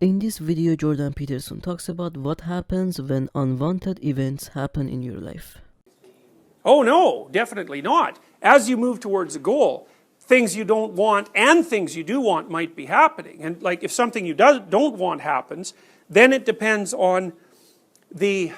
In this video, Jordan Peterson talks about what happens when unwanted events happen in your life. Oh no, definitely not. As you move towards a goal, things you don't want and things you do want might be happening. And like if something you don't want happens, then it depends on the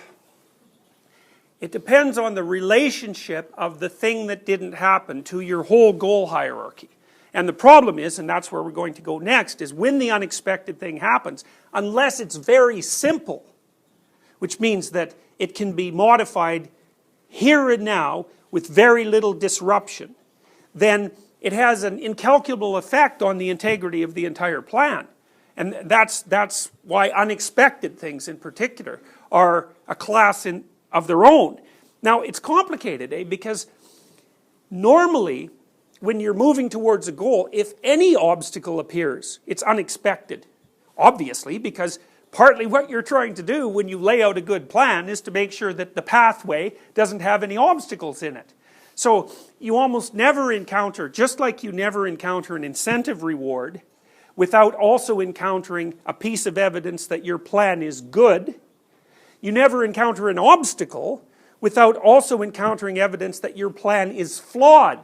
relationship of the thing that didn't happen to your whole goal hierarchy. And the problem is, and that's where we're going to go next, is when the unexpected thing happens, unless it's very simple, which means that it can be modified here and now with very little disruption, then it has an incalculable effect on the integrity of the entire plan. And that's why unexpected things in particular are a class of their own. Now it's complicated, because normally when you're moving towards a goal, if any obstacle appears, it's unexpected. Obviously, because partly what you're trying to do when you lay out a good plan is to make sure that the pathway doesn't have any obstacles in it. So you almost never encounter, just like you never encounter an incentive reward without also encountering a piece of evidence that your plan is good, you never encounter an obstacle without also encountering evidence that your plan is flawed.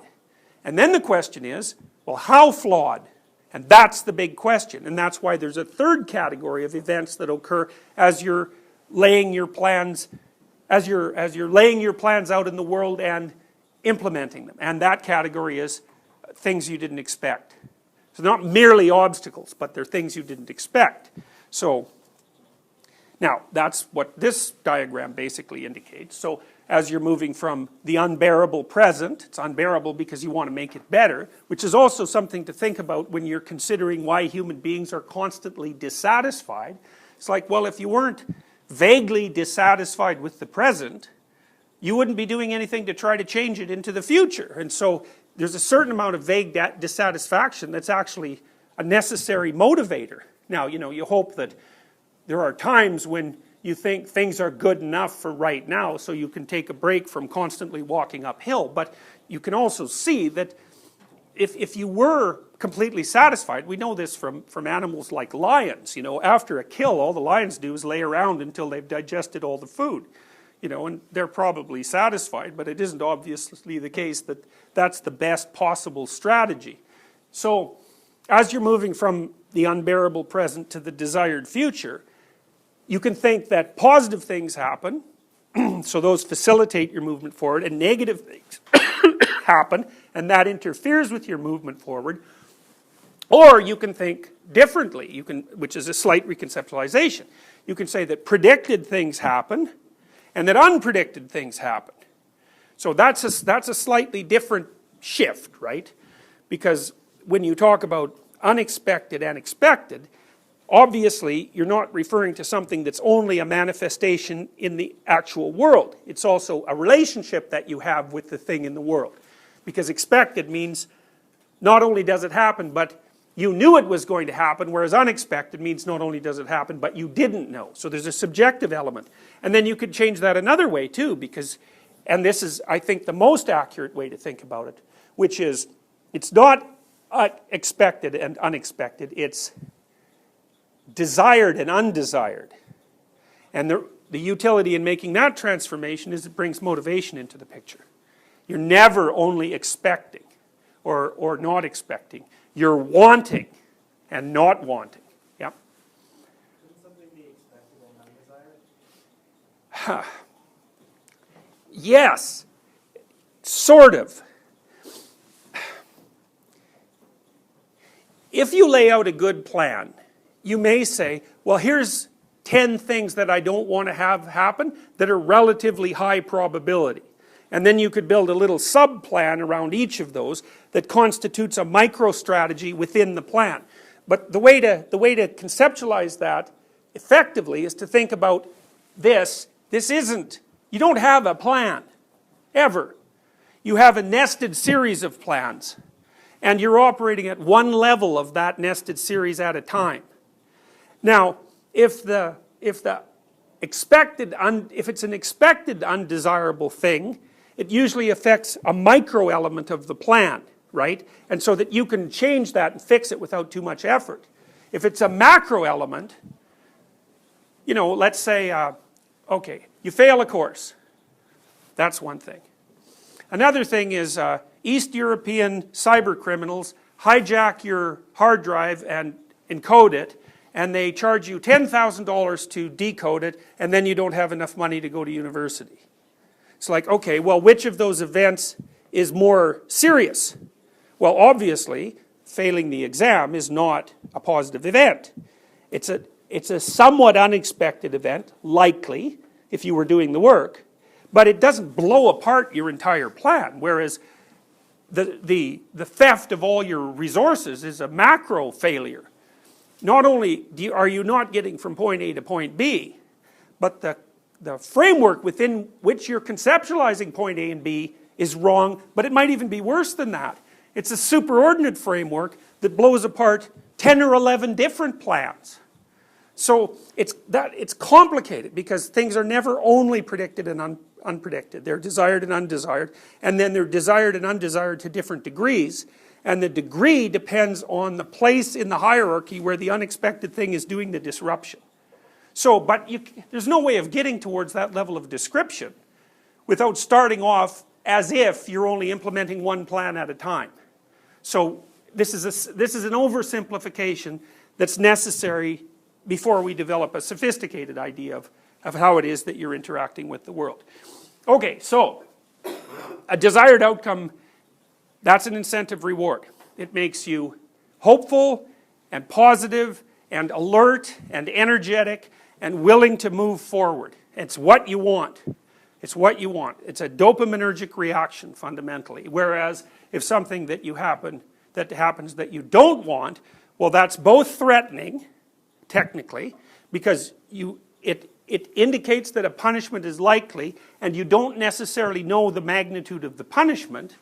And then the question is, well, how flawed? And that's the big question. And that's why there's a third category of events that occur as you're laying your plans, as you're laying your plans out in the world and implementing them. And that category is things you didn't expect. So not merely obstacles, but they're things you didn't expect. So now that's what this diagram basically indicates. So as you're moving from the unbearable present, it's unbearable because you want to make it better, which is also something to think about when you're considering why human beings are constantly dissatisfied. It's like, well, if you weren't vaguely dissatisfied with the present, you wouldn't be doing anything to try to change it into the future. And so there's a certain amount of vague dissatisfaction that's actually a necessary motivator. Now, you hope that there are times when you think things are good enough for right now, so you can take a break from constantly walking uphill. But you can also see that if you were completely satisfied, we know this from animals like lions, after a kill, all the lions do is lay around until they've digested all the food, and they're probably satisfied, but it isn't obviously the case that that's the best possible strategy. So as you're moving from the unbearable present to the desired future, you can think that positive things happen, so those facilitate your movement forward, and negative things happen, and that interferes with your movement forward. Or you can think differently, which is a slight reconceptualization. You can say that predicted things happen, and that unpredicted things happen. So that's a slightly different shift, right? Because when you talk about unexpected and expected, obviously, you're not referring to something that's only a manifestation in the actual world. It's also a relationship that you have with the thing in the world. Because expected means not only does it happen, but you knew it was going to happen, whereas unexpected means not only does it happen, but you didn't know. So there's a subjective element. And then you could change that another way too, because, and this is, I think, the most accurate way to think about it, which is, it's not expected and unexpected, it's desired and undesired. And the utility in making that transformation is it brings motivation into the picture. You're never only expecting or not expecting. You're wanting and not wanting. Yep. Couldn't something be expected and undesired? Yes, sort of. If you lay out a good plan, you may say, well, here's 10 things that I don't want to have happen that are relatively high probability. And then you could build a little sub-plan around each of those that constitutes a micro-strategy within the plan. But the way to conceptualize that effectively is to think about this. You don't have a plan, ever. You have a nested series of plans. And you're operating at one level of that nested series at a time. Now, if it's an expected undesirable thing, it usually affects a micro element of the plan, right? And so that you can change that and fix it without too much effort. If it's a macro element, you know, let's say, okay, you fail a course. That's one thing. Another thing is East European cyber criminals hijack your hard drive and encode it, and they charge you $10,000 to decode it, and then you don't have enough money to go to university. It's like, okay, well, which of those events is more serious? Well, obviously, failing the exam is not a positive event. It's a somewhat unexpected event, likely, if you were doing the work, but it doesn't blow apart your entire plan, whereas the theft of all your resources is a macro failure. Not only are you not getting from point A to point B, but the framework within which you're conceptualizing point A and B is wrong, but it might even be worse than that. It's a superordinate framework that blows apart 10 or 11 different plans. So it's complicated because things are never only predicted and unpredicted. They're desired and undesired, and then they're desired and undesired to different degrees, and the degree depends on the place in the hierarchy where the unexpected thing is doing the disruption. So, but there's no way of getting towards that level of description without starting off as if you're only implementing one plan at a time. So this is an oversimplification that's necessary before we develop a sophisticated idea of how it is that you're interacting with the world. Okay, so a desired outcome, that's an incentive reward. It makes you hopeful and positive and alert and energetic and willing to move forward. It's what you want. It's what you want. It's a dopaminergic reaction fundamentally. Whereas if something that happens that you don't want, well, that's both threatening, technically, because it indicates that a punishment is likely and you don't necessarily know the magnitude of the punishment,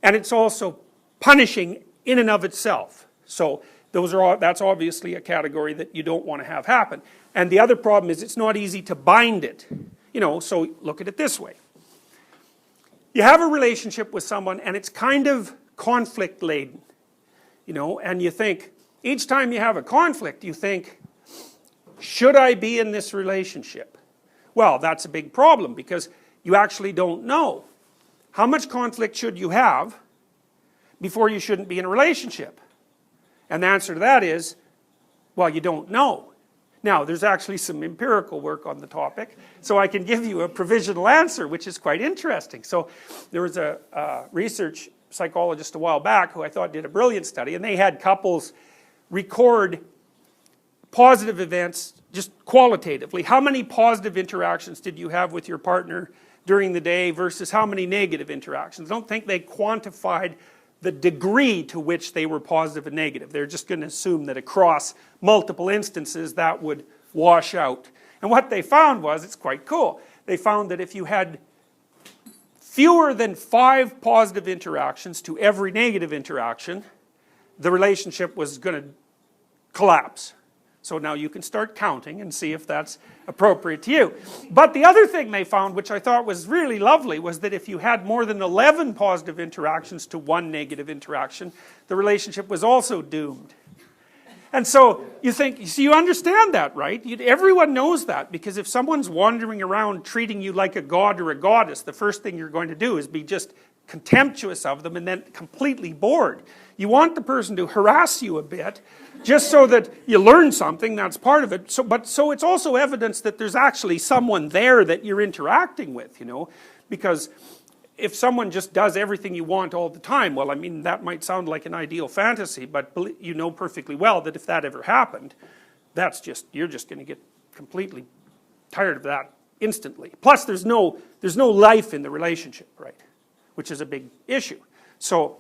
and it's also punishing in and of itself. So that's obviously a category that you don't want to have happen. And the other problem is it's not easy to bind it. You know, so look at it this way. You have a relationship with someone and it's kind of conflict laden, you know, and you think, each time you have a conflict, you think, should I be in this relationship? Well, that's a big problem because you actually don't know. How much conflict should you have before you shouldn't be in a relationship? And the answer to that is, well, you don't know. Now, there's actually some empirical work on the topic, so I can give you a provisional answer, which is quite interesting. So there was a research psychologist a while back who I thought did a brilliant study, and they had couples record positive events just qualitatively. How many positive interactions did you have with your partner during the day versus how many negative interactions? I don't think they quantified the degree to which they were positive and negative. They're just going to assume that across multiple instances that would wash out. And what they found was, it's quite cool, they found that if you had fewer than 5 positive interactions to every negative interaction, the relationship was going to collapse. So now you can start counting and see if that's appropriate to you. But the other thing they found, which I thought was really lovely, was that if you had more than 11 positive interactions to 1 negative interaction, the relationship was also doomed. And so you think, so you understand that, right? Everyone knows that, because if someone's wandering around treating you like a god or a goddess, the first thing you're going to do is be just contemptuous of them and then completely bored. You want the person to harass you a bit, just so that you learn something, that's part of it. So it's also evidence that there's actually someone there that you're interacting with, you know, because if someone just does everything you want all the time, well, I mean, that might sound like an ideal fantasy, but you know perfectly well that if that ever happened, you're just going to get completely tired of that instantly. Plus, there's no life in the relationship, right? Which is a big issue. So